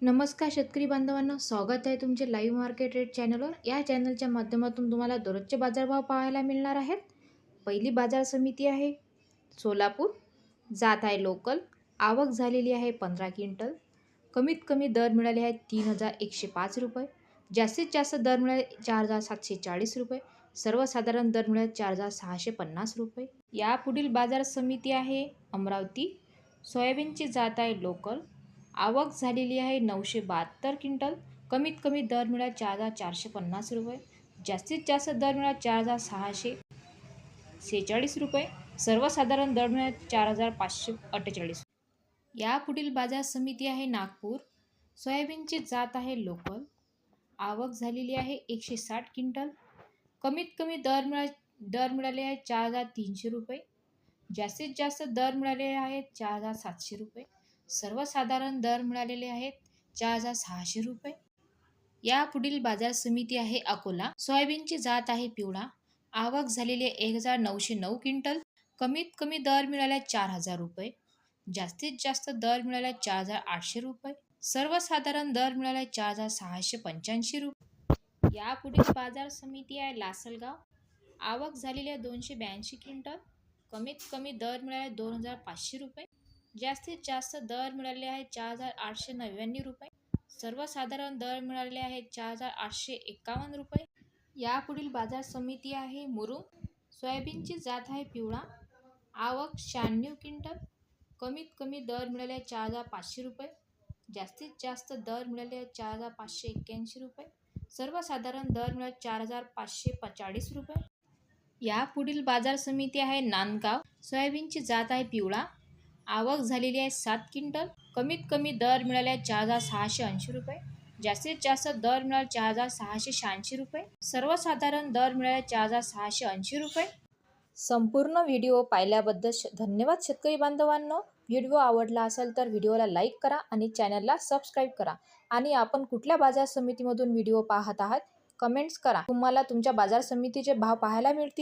नमस्कार शेतकरी बांधवांनो, स्वागत आहे तुमचे लाईव्ह मार्केट रेट चॅनलवर। या चॅनलच्या माध्यमातून तुम्हाला दररोजचे बाजारभाव पाहायला मिळणार आहेत। पहिली बाजार समिती आहे सोलापूर, जात आहे लोकल, आवक झालेली आहे 15 क्विंटल। कमीत कमी दर मिळाले आहेत 3105 रुपये, जास्तीत जास्त दर मिळाले 4740 रुपये, सर्वसाधारण दर मिळाले 4650 रुपये। यापुढील बाजार समिती आहे अमरावती, सोयाबीनची जात आहे लोकल, आवक झालेली आहे 972 क्विंटल। कमीत कमी दर मिळाला 4450 रुपये, जास्तीत जास्त दर मिळाला 4646 रुपये, सर्वसाधारण दर मिळाला 4548। यापुढील बाजार समिती आहे नागपूर, सोयाबीनची जात आहे लोकल, आवक झालेली आहे 160 क्विंटल। कमीत कमी दर मिळाले आहे 4300 रुपये, जास्तीत जास्त दर मिळाले आहेत 4700 रुपये, सर्वसाधारण दर मिळालेले आहेत 4600 रुपये। यापुढील बाजार समिती आहे अकोला, सोयाबीनची जात आहे पिवळा, आवक झालेली आहे 1909 क्विंटल। कमीत कमी दर मिळाला 4000 रुपये, जास्तीत जास्त दर मिळाला 4800 रुपये, सर्वसाधारण दर मिळाला 4685 रुपये। यापुढील बाजार समिती आहे लासलगाव, आवक झालेली आहे 282 क्विंटल। कमीत कमी दर मिळाले 2500 रुपये, जास्तीत जास्त दर मिळाले आहेत 4899 रुपये, सर्वसाधारण दर मिळाले आहेत 4851 रुपये। यापुढील बाजार समिती आहे मुरुम, सोयाबीनची जात आहे पिवळा, आवक 96 क्विंटल। कमीत कमी दर मिळाले 4500 रुपये, जास्तीत जास्त दर मिळाले 4581 रुपये, सर्वसाधारण दर मिळाले 4540 रुपये। यापुढील बाजार समिती आहे नांदगाव, सोयाबीनची जात आहे पिवळा, आवक झालेली आहे 7 क्विंटल। कमीत कमी दर मिळाले 4680 रुपये, जास्तीत जास्त दर मिळाले 4686 रुपये, सर्वसाधारण दर मिळाले 4680 रुपये। संपूर्ण व्हिडिओ पाहिल्याबद्दल धन्यवाद शेतकरी बांधवांनो। व्हिडिओ आवडला असेल तर व्हिडिओला लाईक करा आणि चॅनलला सबस्क्राईब करा। आणि आपण कुठल्या बाजार समितीमधून व्हिडिओ पाहत आहात कमेंट्स करा। तुम्हाला तुमच्या बाजार समितीचे भाव पाहायला मिळतील।